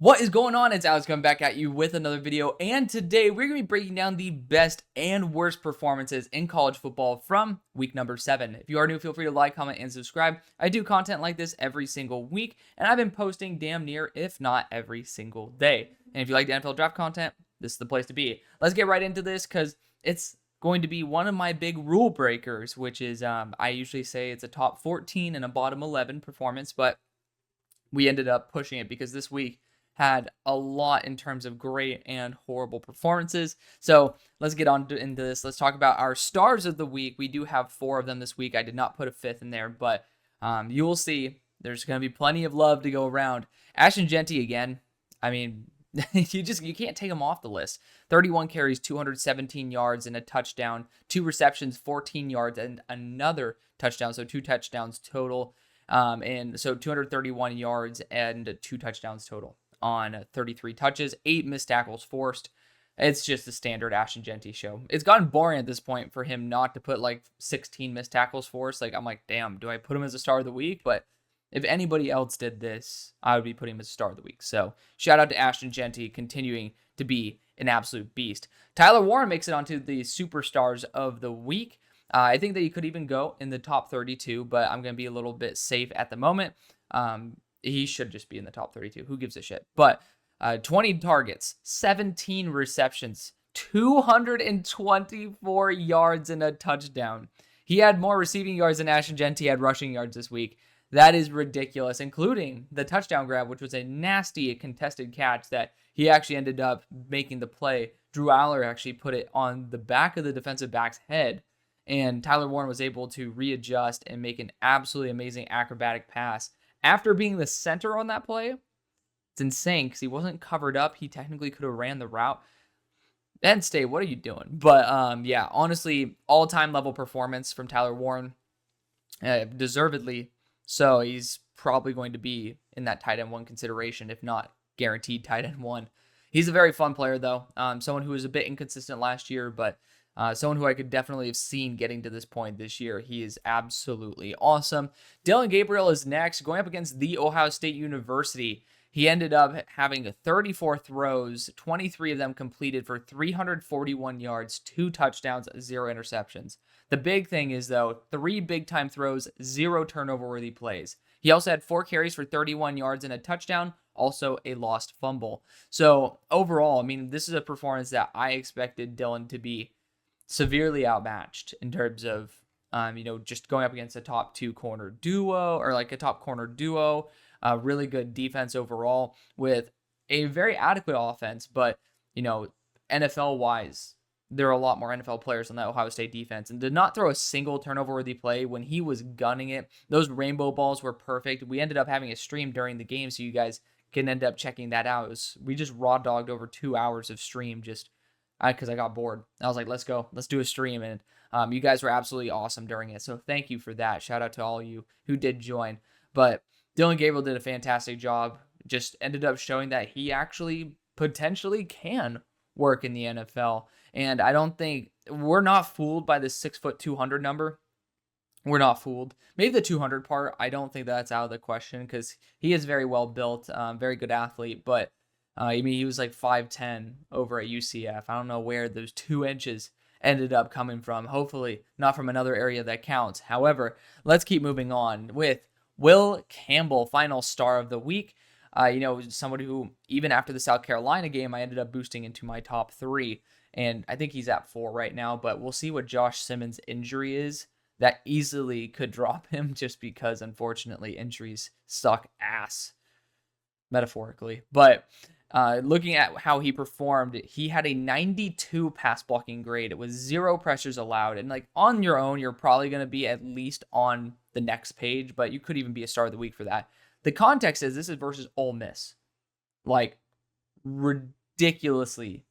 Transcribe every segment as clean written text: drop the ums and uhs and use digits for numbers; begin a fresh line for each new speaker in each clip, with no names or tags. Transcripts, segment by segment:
What is going on? It's Alex coming back at you with another video, and today we're going to be breaking down the best and worst performances in college football from week number 7. If you are new, feel free to like, comment, and subscribe. I do content like this every single week, and I've been posting damn near, if not every single day. And if you like the NFL draft content, this is the place to be. Let's get right into this because it's going to be one of my big rule breakers, which is I usually say it's a top 14 and a bottom 11 performance, but we ended up pushing it because this week had a lot in terms of great and horrible performances. So let's get on into this. Let's talk about our stars of the week. We do have 4 of them this week. I did not put a 5th in there, but you will see there's going to be plenty of love to go around. Ashton Jeanty again. I mean, you can't take him off the list. 31 carries, 217 yards, and a touchdown. 2 receptions, 14 yards, and another touchdown. So 2 touchdowns total. And so 231 yards and 2 touchdowns total on 33 touches, 8 missed tackles forced. It's just a standard Ashton Jeanty show. It's gotten boring at this point for him not to put like 16 missed tackles forced. Like, I'm like, damn, do I put him as a star of the week? But if anybody else did this, I would be putting him as a star of the week. So shout out to Ashton Jeanty continuing to be an absolute beast. Tyler Warren makes it onto the superstars of the week. I think that he could even go in the top 32, but I'm going to be a little bit safe at the moment. He should just be in the top 32. Who gives a shit? But 20 targets, 17 receptions, 224 yards, and a touchdown. He had more receiving yards than Ashton Jeanty had rushing yards this week. That is ridiculous, including the touchdown grab, which was a nasty contested catch that he actually ended up making the play. Drew Aller actually put it on the back of the defensive back's head, and Tyler Warren was able to readjust and make an absolutely amazing acrobatic pass. After being the center on that play, it's insane because he wasn't covered up. He technically could have ran the route. Penn State, what are you doing? But yeah, honestly, all-time level performance from Tyler Warren, deservedly. So he's probably going to be in that tight end 1 consideration, if not guaranteed tight end 1. He's a very fun player, though. Someone who was a bit inconsistent last year, but someone who I could definitely have seen getting to this point this year. He is absolutely awesome. Dillon Gabriel is next, going up against The Ohio State University. He ended up having 34 throws, 23 of them completed for 341 yards, 2 touchdowns, 0 interceptions. The big thing is, though, 3 big-time throws, 0 turnover-worthy plays. He also had 4 carries for 31 yards and a touchdown, also a lost fumble. So overall, I mean, this is a performance that I expected Dillon to be severely outmatched in terms of, just going up against a top 2 corner duo or like a top corner duo. Really good defense overall with a very adequate offense, but NFL wise, there are a lot more NFL players on that Ohio State defense, and did not throw a single turnover-worthy play when he was gunning it. Those rainbow balls were perfect. We ended up having a stream during the game, so you guys can end up checking that out. We just raw dogged over 2 hours of stream just because I got bored. I was like, let's go. Let's do a stream. And you guys were absolutely awesome during it. So thank you for that. Shout out to all of you who did join. But Dillon Gabriel did a fantastic job. Just ended up showing that he actually potentially can work in the NFL. And I don't think we're not fooled by this 6'2" 200 number. We're not fooled. Maybe the 200 part, I don't think that's out of the question because he is very well built, very good athlete. But he was like 5'10" over at UCF. I don't know where those 2 inches ended up coming from. Hopefully not from another area that counts. However, let's keep moving on with Will Campbell, final star of the week. Somebody who, even after the South Carolina game, I ended up boosting into my top 3. And I think he's at 4 right now. But we'll see what Josh Simmons' injury is. That easily could drop him just because, unfortunately, injuries suck ass, metaphorically. But looking at how he performed, he had a 92 pass blocking grade. It was 0 pressures allowed. And like on your own, you're probably going to be at least on the next page, but you could even be a star of the week for that. The context is this is versus Ole Miss. Like ridiculously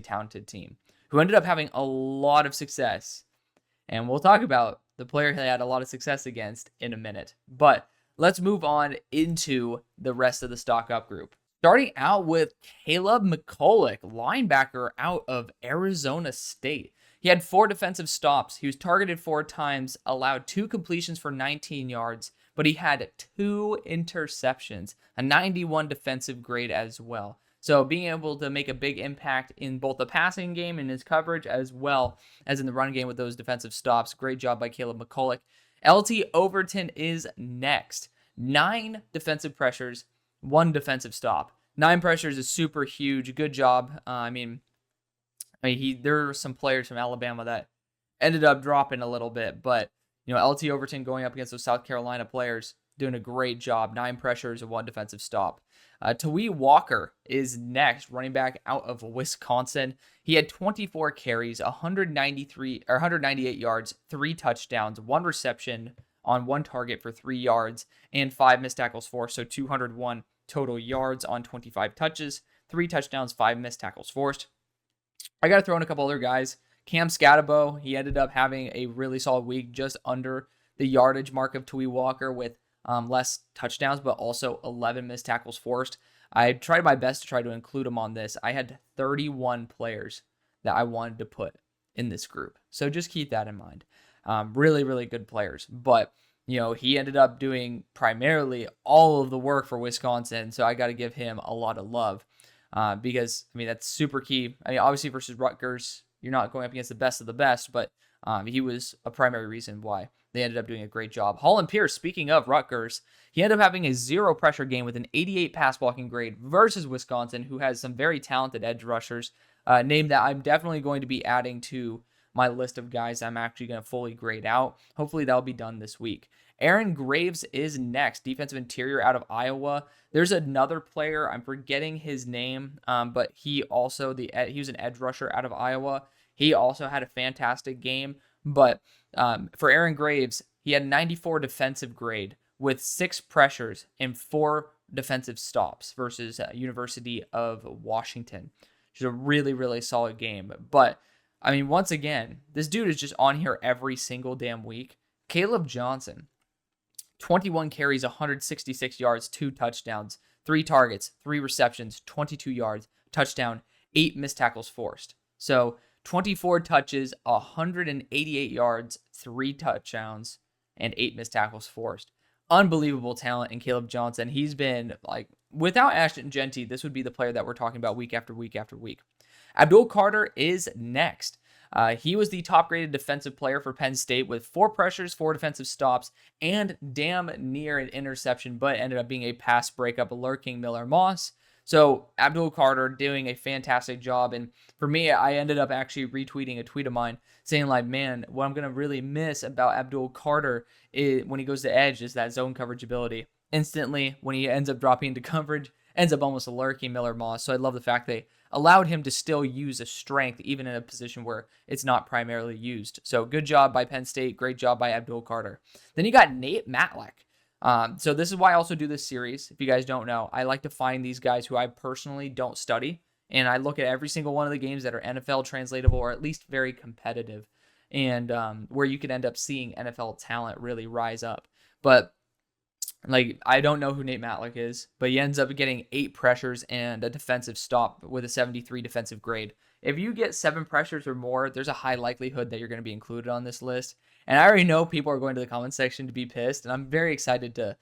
talented team who ended up having a lot of success. And we'll talk about the player they had a lot of success against in a minute. But let's move on into the rest of the stock up group. Starting out with Caleb McCulloch, linebacker out of Arizona State. He had 4 defensive stops. He was targeted 4 times, allowed 2 completions for 19 yards, but he had 2 interceptions, a 91 defensive grade as well. So being able to make a big impact in both the passing game and his coverage as well as in the run game with those defensive stops. Great job by Caleb McCulloch. LT Overton is next. 9 defensive pressures, 1 defensive stop. 9 pressures is super huge. Good job. There are some players from Alabama that ended up dropping a little bit, but LT Overton going up against those South Carolina players, doing a great job. 9 pressures and 1 defensive stop. Tawee Walker is next, running back out of Wisconsin. He had 24 carries, 198 yards, 3 touchdowns, 1 reception on 1 target for 3 yards, and 5 missed tackles forced, so 201 total yards on 25 touches, 3 touchdowns, 5 missed tackles forced. I got to throw in a couple other guys. Cam Scatabo, he ended up having a really solid week, just under the yardage mark of Tawee Walker with less touchdowns, but also 11 missed tackles forced. I tried my best to try to include him on this. I had 31 players that I wanted to put in this group. So just keep that in mind. Really, really good players. But, he ended up doing primarily all of the work for Wisconsin. So I got to give him a lot of love because, that's super key. Obviously versus Rutgers, you're not going up against the best of the best, but he was a primary reason why they ended up doing a great job. Holland Pierce, speaking of Rutgers, he ended up having a 0 pressure game with an 88 pass blocking grade versus Wisconsin, who has some very talented edge rushers, name that I'm definitely going to be adding to my list of guys I'm actually going to fully grade out. Hopefully that'll be done this week. Aaron Graves is next, defensive interior out of Iowa. There's another player, I'm forgetting his name, but he was an edge rusher out of Iowa. He also had a fantastic game, but for Aaron Graves, he had a 94 defensive grade with 6 pressures and 4 defensive stops versus University of Washington, which is a really, really solid game. But, once again, this dude is just on here every single damn week. Caleb Johnson, 21 carries, 166 yards, 2 touchdowns, 3 targets, 3 receptions, 22 yards, touchdown, 8 missed tackles forced. So 24 touches, 188 yards, 3 touchdowns, and 8 missed tackles forced. Unbelievable talent in Caleb Johnson. He's been, without Ashton Genty, this would be the player that we're talking about week after week after week. Abdul Carter is next. He was the top-graded defensive player for Penn State with 4 pressures, 4 defensive stops, and damn near an interception, but ended up being a pass breakup lurking Miller Moss. So Abdul Carter doing a fantastic job. And for me, I ended up actually retweeting a tweet of mine saying what I'm going to really miss about Abdul Carter when he goes to edge is that zone coverage ability. Instantly, when he ends up dropping into coverage, ends up almost lurking Miller Moss. So I love the fact they allowed him to still use a strength even in a position where it's not primarily used. So good job by Penn State. Great job by Abdul Carter. Then you got Nate Matlack. So this is why I also do this series. If you guys don't know, I like to find these guys who I personally don't study, and I look at every single one of the games that are NFL translatable or at least very competitive, and where you could end up seeing NFL talent really rise up. But I don't know who Nate Matlack is, but he ends up getting 8 pressures and a defensive stop with a 73 defensive grade. If you get 7 pressures or more, there's a high likelihood that you're going to be included on this list. And I already know people are going to the comment section to be pissed, and I'm very excited to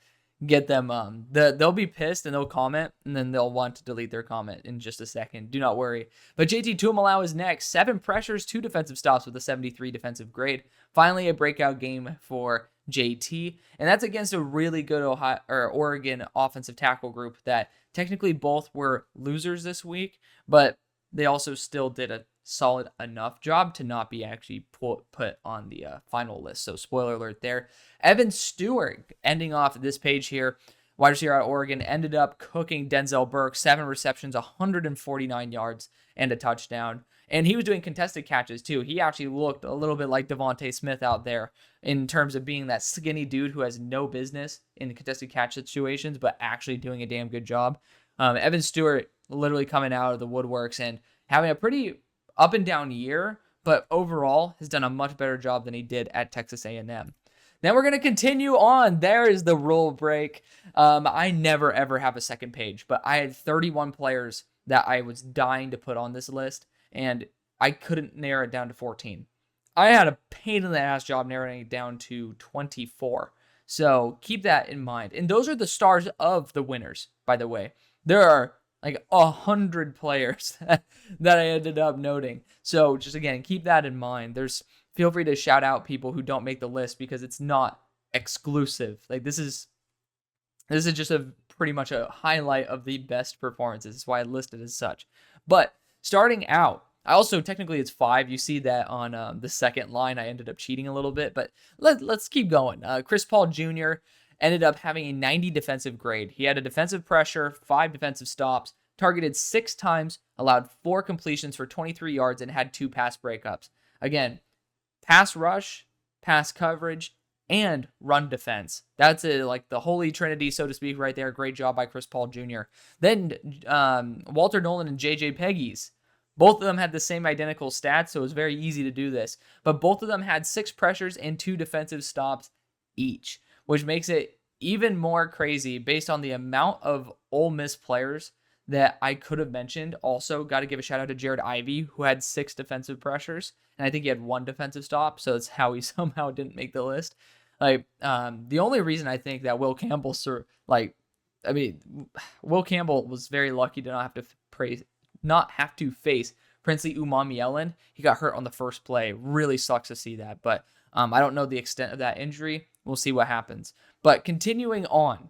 get them. They'll be pissed and they'll comment, and then they'll want to delete their comment in just a second. Do not worry. But JT Tuimalau is next. 7 pressures, 2 defensive stops with a 73 defensive grade. Finally, a breakout game for JT, and that's against a really good Oregon offensive tackle group that technically both were losers this week, but they also still did a solid enough job to not be actually put on the final list. So spoiler alert there. Evan Stewart ending off this page here. Wide receiver out of Oregon ended up cooking Denzel Burke. 7 receptions, 149 yards, and a touchdown. And he was doing contested catches too. He actually looked a little bit like Devontae Smith out there in terms of being that skinny dude who has no business in contested catch situations, but actually doing a damn good job. Evan Stewart literally coming out of the woodworks and having a pretty up and down year, but overall has done a much better job than he did at Texas A&M. Then we're going to continue on. There is the rule break. I never, ever have a second page, but I had 31 players that I was dying to put on this list, and I couldn't narrow it down to 14. I had a pain in the ass job narrowing it down to 24. So keep that in mind. And those are the stars of the winners, by the way. There are like 100 players that I ended up noting. So just again, keep that in mind. Feel free to shout out people who don't make the list because it's not exclusive. Like this is just pretty much a highlight of the best performances. That's why I listed as such. But starting out, I also technically it's 5. You see that on the second line. I ended up cheating a little bit, but let's keep going. Chris Paul Jr. ended up having a 90 defensive grade. He had a defensive pressure, 5 defensive stops, targeted 6 times, allowed 4 completions for 23 yards, and had 2 pass breakups. Again, pass rush, pass coverage, and run defense. That's like the holy trinity, so to speak, right there. Great job by Chris Paul Jr. Then Walter Nolan and JJ Peggies. Both of them had the same identical stats, so it was very easy to do this. But both of them had 6 pressures and 2 defensive stops each, which makes it even more crazy based on the amount of Ole Miss players that I could have mentioned. Also, got to give a shout out to Jared Ivey, who had 6 defensive pressures, and I think he had 1 defensive stop, so that's how he somehow didn't make the list. Like, the only reason I think that Will Campbell, Will Campbell was very lucky to not have to face Princely Umamielen. He got hurt on the first play. Really sucks to see that, but I don't know the extent of that injury. We'll see what happens. But continuing on,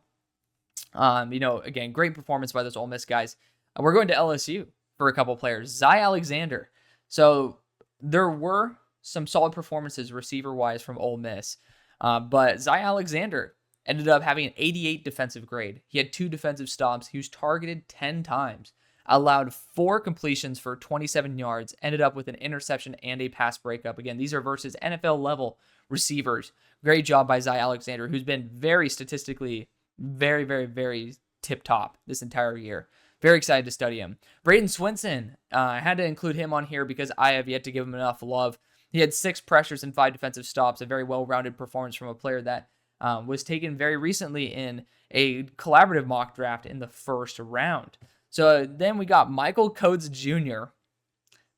again, great performance by those Ole Miss guys. We're going to LSU for a couple players. Zy Alexander. So there were some solid performances receiver-wise from Ole Miss. But Zy Alexander ended up having an 88 defensive grade. He had 2 defensive stops. He was targeted 10 times, allowed 4 completions for 27 yards, ended up with an interception and a pass breakup. Again, these are versus NFL-level receivers. Great job by Zy Alexander, who's been very statistically very, very, very tip-top this entire year. Very excited to study him. Braden Swinson, I had to include him on here because I have yet to give him enough love. He had 6 pressures and 5 defensive stops, a very well-rounded performance from a player that was taken very recently in a collaborative mock draft in the first round. So then we got Michael Coates Jr.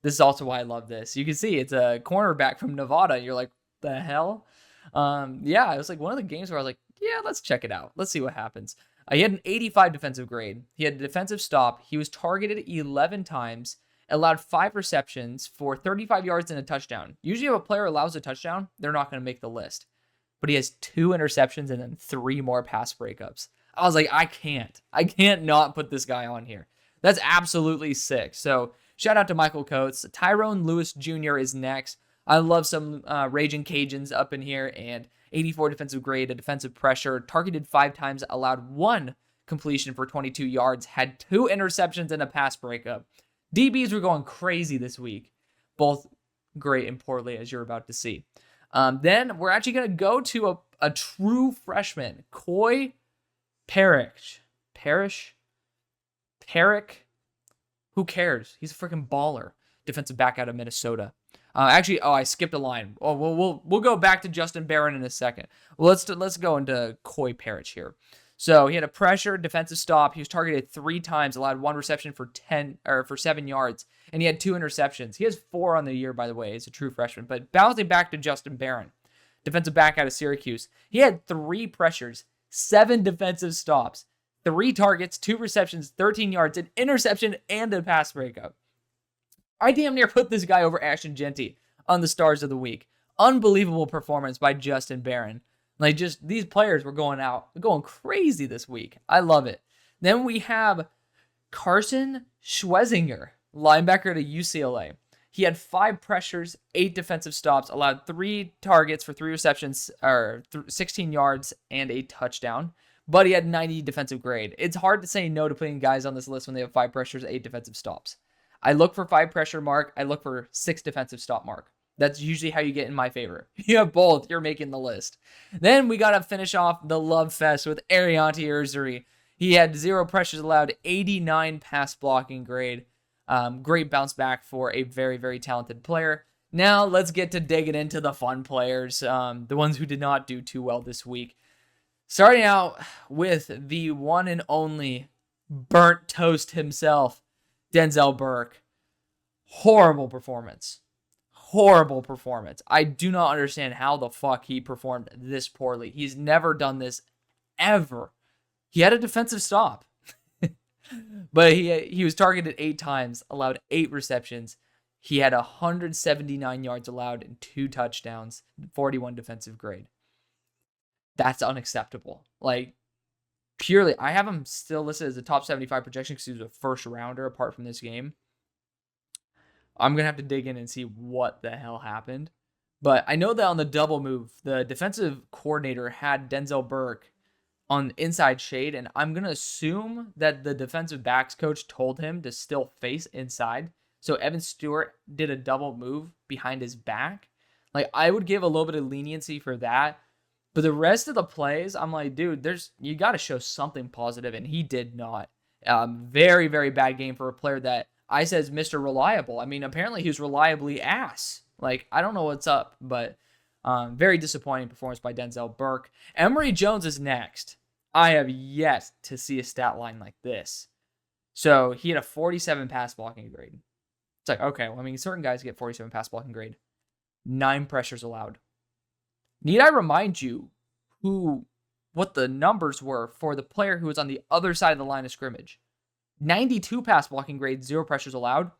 This is also why I love this. You can see it's a cornerback from Nevada. You're like, the hell? It was like one of the games where I was like, yeah, let's check it out. Let's see what happens. He had an 85 defensive grade. He had a defensive stop. He was targeted 11 times, allowed 5 receptions for 35 yards and a touchdown. Usually if a player allows a touchdown, they're not going to make the list. But he has 2 interceptions and then 3 more pass breakups. I was like, I can't not put this guy on here. That's absolutely sick. So shout out to Michael Coates. Tyrone Lewis Jr. is next. I love some Raging Cajuns up in here, and 84 defensive grade, a defensive pressure, targeted 5 times, allowed 1 completion for 22 yards, had 2 interceptions and a pass breakup. DBs were going crazy this week. Both great and poorly, as you're about to see. Then we're actually going to go to a true freshman, Coy Parrish. Who cares? He's a freaking baller. Defensive back out of Minnesota. I skipped a line. Oh, we'll go back to Justin Barron in a second. Well, let's go into Coy Parrish here. So he had a pressure defensive stop. He was targeted 3 times, allowed 1 reception for 7 yards, and he had 2 interceptions. He has 4 on the year, by the way. He's a true freshman. But bouncing back to Justin Barron, defensive back out of Syracuse. He had 3 pressures, 7 defensive stops, 3 targets, 2 receptions, 13 yards, an interception, and a pass breakup. I damn near put this guy over Ashton Jeanty on the stars of the week. Unbelievable performance by Justin Barron. Like, just these players were going crazy this week. I love it. Then we have Carson Schwezinger, linebacker to UCLA. He had 5 pressures, 8 defensive stops, allowed 3 targets for 3 receptions, 16 yards, and a touchdown. But he had 90 defensive grade. It's hard to say no to putting guys on this list when they have 5 pressures, 8 defensive stops. I look for 5 pressure mark. I look for 6 defensive stop mark. That's usually how you get in my favor. You have both, you're making the list. Then we got to finish off the love fest with Arianti Urzuri. He had 0 pressures allowed, 89 pass blocking grade. Great bounce back for a very, very talented player. Now let's get to digging into the fun players, the ones who did not do too well this week. Starting out with the one and only burnt toast himself, Denzel Burke. Horrible performance. Horrible performance. I do not understand how the fuck he performed this poorly. He's never done this ever. He had a defensive stop. But he was targeted 8 times, allowed 8 receptions. He had 179 yards allowed and 2 touchdowns, 41 defensive grade. That's unacceptable. Like, purely, I have him still listed as a top 75 projection because he was a first rounder apart from this game. I'm going to have to dig in and see what the hell happened. But I know that on the double move, the defensive coordinator had Denzel Burke on inside shade, and I'm going to assume that the defensive backs coach told him to still face inside. So Evan Stewart did a double move behind his back. Like, I would give a little bit of leniency for that. But the rest of the plays, I'm like, dude, you got to show something positive, and he did not. Very, very bad game for a player that I said is Mr. Reliable. I mean, apparently he was reliably ass. Like, I don't know what's up, but very disappointing performance by Denzel Burke. Emory Jones is next. I have yet to see a stat line like this. So he had a 47 pass blocking grade. It's like, okay, well, I mean, certain guys get 47 pass blocking grade. 9 pressures allowed. Need I remind you what the numbers were for the player who was on the other side of the line of scrimmage? 92 pass blocking grade, 0 pressures allowed.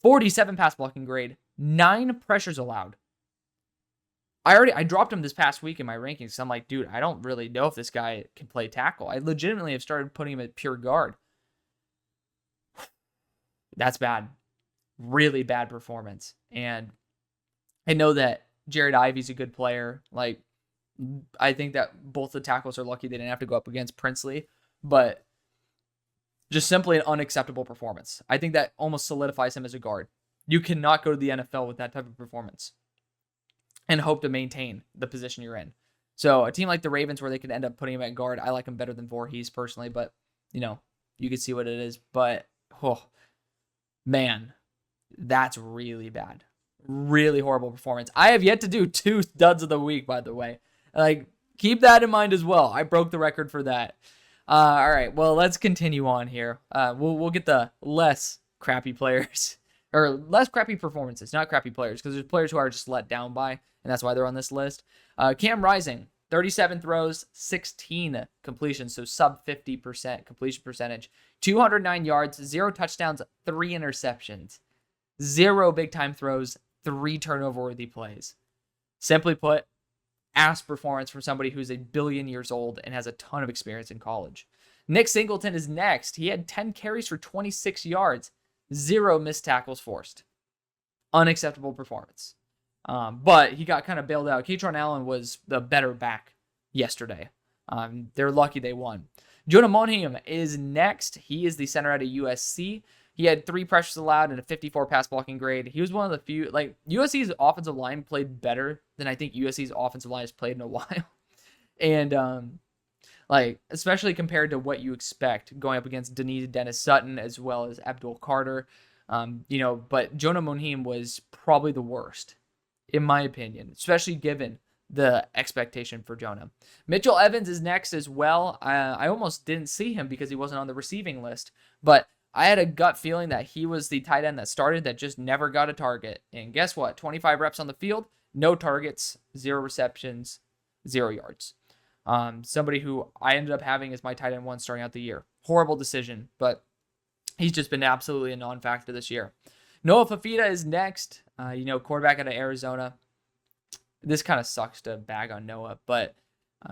47 pass blocking grade, 9 pressures allowed. I dropped him this past week in my rankings. So I'm like, dude, I don't really know if this guy can play tackle. I legitimately have started putting him at pure guard. That's bad. Really bad performance. And I know that Jared Ivey's a good player. Like, I think that both the tackles are lucky they didn't have to go up against Princely, but just simply an unacceptable performance. I think that almost solidifies him as a guard. You cannot go to the NFL with that type of performance and hope to maintain the position you're in. So a team like the Ravens where they could end up putting him at guard, I like him better than Voorhees personally, but you can see what it is. But, man, that's really bad. Really horrible performance. I have yet to do 2 duds of the week, by the way. Like, keep that in mind as well. I broke the record for that. All right, well, let's continue on here. We'll get the less crappy players, or less crappy performances, not crappy players, because there's players who are just let down by, and that's why they're on this list. Cam Rising, 37 throws, 16 completions, so sub 50% completion percentage, 209 yards, 0 touchdowns, 3 interceptions, 0 big-time throws, 3 turnover-worthy plays. Simply put, ass performance from somebody who's a billion years old and has a ton of experience in college. Nick Singleton is next. He had 10 carries for 26 yards, 0 missed tackles forced. Unacceptable performance. But he got kind of bailed out. Kaytron Allen was the better back yesterday. They're lucky they won. Jonah Monheim is next. He is the center out of USC. He had 3 pressures allowed and a 54 pass blocking grade. He was one of the few, USC's offensive line played better than I think USC's offensive line has played in a while. And, especially compared to what you expect going up against Dennis Sutton as well as Abdul Carter. But Jonah Monheim was probably the worst, in my opinion, especially given the expectation for Jonah. Mitchell Evans is next as well. I almost didn't see him because he wasn't on the receiving list, but I had a gut feeling that he was the tight end that started that just never got a target. And guess what? 25 reps on the field, no targets, 0 receptions, 0 yards. Somebody who I ended up having as my tight end 1 starting out the year. Horrible decision, but he's just been absolutely a non-factor this year. Noah Fafita is next. Quarterback out of Arizona. This kind of sucks to bag on Noah, but,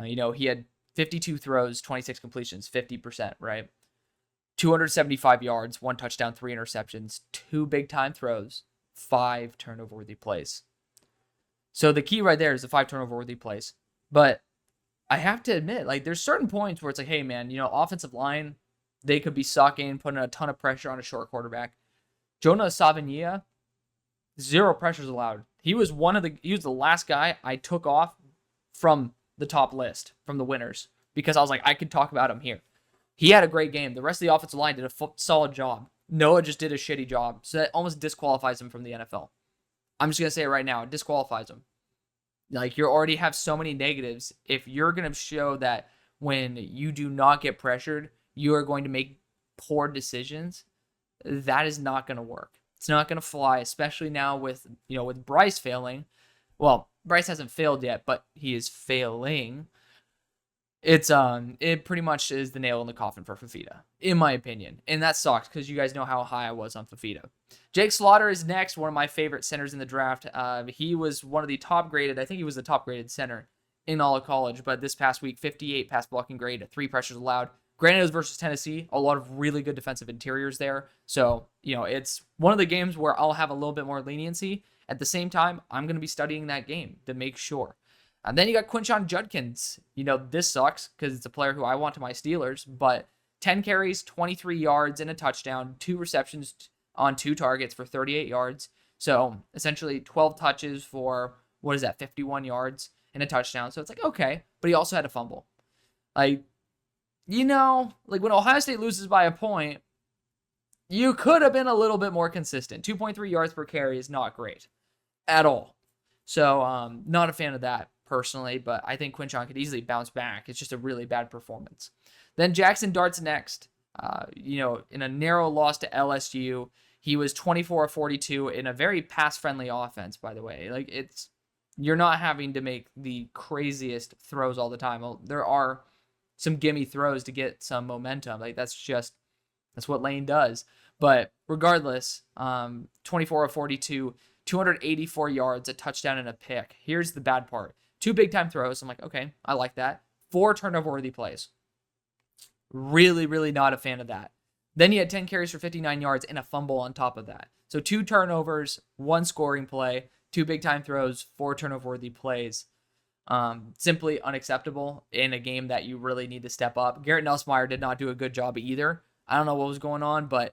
he had 52 throws, 26 completions, 50%, right? 275 yards, 1 touchdown, 3 interceptions, 2 big-time throws, 5 turnover-worthy plays. So the key right there is the 5 turnover-worthy plays. But I have to admit, there's certain points where it's like, hey, man, offensive line, they could be sucking, putting a ton of pressure on a short quarterback. Jonah Savigny, 0 pressures allowed. He was the last guy I took off from the top list, from the winners, because I was like, I could talk about him here. He had a great game. The rest of the offensive line did a solid job. Noah just did a shitty job. So that almost disqualifies him from the NFL. I'm just going to say it right now. It disqualifies him. You already have so many negatives. If you're going to show that when you do not get pressured, you are going to make poor decisions, that is not going to work. It's not going to fly, especially now with, with Bryce failing. Well, Bryce hasn't failed yet, but he is failing. It pretty much is the nail in the coffin for Fafita, in my opinion. And that sucks because you guys know how high I was on Fafita. Jake Slaughter is next, one of my favorite centers in the draft. He was one of the top graded, I think he was the top graded center in all of college, but this past week, 58 pass blocking grade, 3 pressures allowed. Granted, it was versus Tennessee, a lot of really good defensive interiors there. So, it's one of the games where I'll have a little bit more leniency. At the same time, I'm going to be studying that game to make sure. And then you got Quinshon Judkins. This sucks because it's a player who I want to my Steelers, but 10 carries, 23 yards, and a touchdown, 2 receptions on 2 targets for 38 yards. So essentially 12 touches for, 51 yards and a touchdown. So it's like, okay, but he also had a fumble. Like when Ohio State loses by a point, you could have been a little bit more consistent. 2.3 yards per carry is not great at all. So not a fan of that personally, but I think Quinshon could easily bounce back. It's just a really bad performance. Then Jackson Dart's next. In a narrow loss to LSU, he was 24 of 42 in a very pass-friendly offense, by the way. You're not having to make the craziest throws all the time. Well, there are some gimme throws to get some momentum. That's what Lane does. But regardless, 24 of 42, 284 yards, a touchdown, and a pick. Here's the bad part. 2 big-time throws. I'm like, okay, I like that. 4 turnover-worthy plays. Really, really not a fan of that. Then he had 10 carries for 59 yards and a fumble on top of that. So 2 turnovers, 1 scoring play, 2 big-time throws, 4 turnover-worthy plays. Simply unacceptable in a game that you really need to step up. Garrett Nussmeier did not do a good job either. I don't know what was going on, but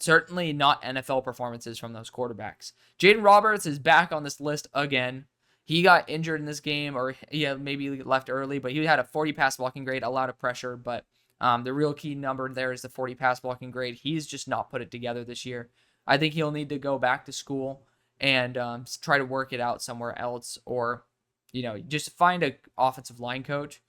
certainly not NFL performances from those quarterbacks. Jaden Roberts is back on this list again. He got injured in this game, or maybe left early, but he had a 40 pass blocking grade, a lot of pressure, but the real key number there is the 40 pass blocking grade. He's just not put it together this year. I think he'll need to go back to school and try to work it out somewhere else, or just find an offensive line coach.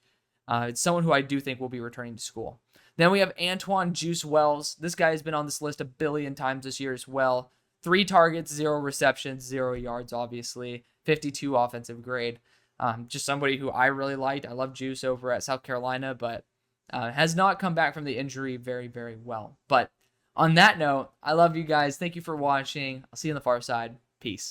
It's someone who I do think will be returning to school. Then we have Antoine Juice Wells. This guy has been on this list a billion times this year as well. 3 targets, 0 receptions, 0 yards, obviously. 52 offensive grade. Just somebody who I really liked. I love Juice over at South Carolina, but has not come back from the injury very, very well. But on that note, I love you guys. Thank you for watching. I'll see you on the far side. Peace.